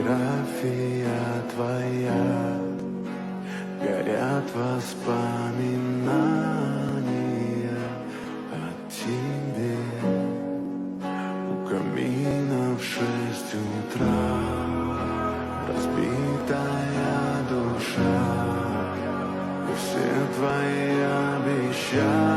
фотография твоя, горят воспоминания о тебе. У камина в 6 утра разбитая душа, и все твои обещания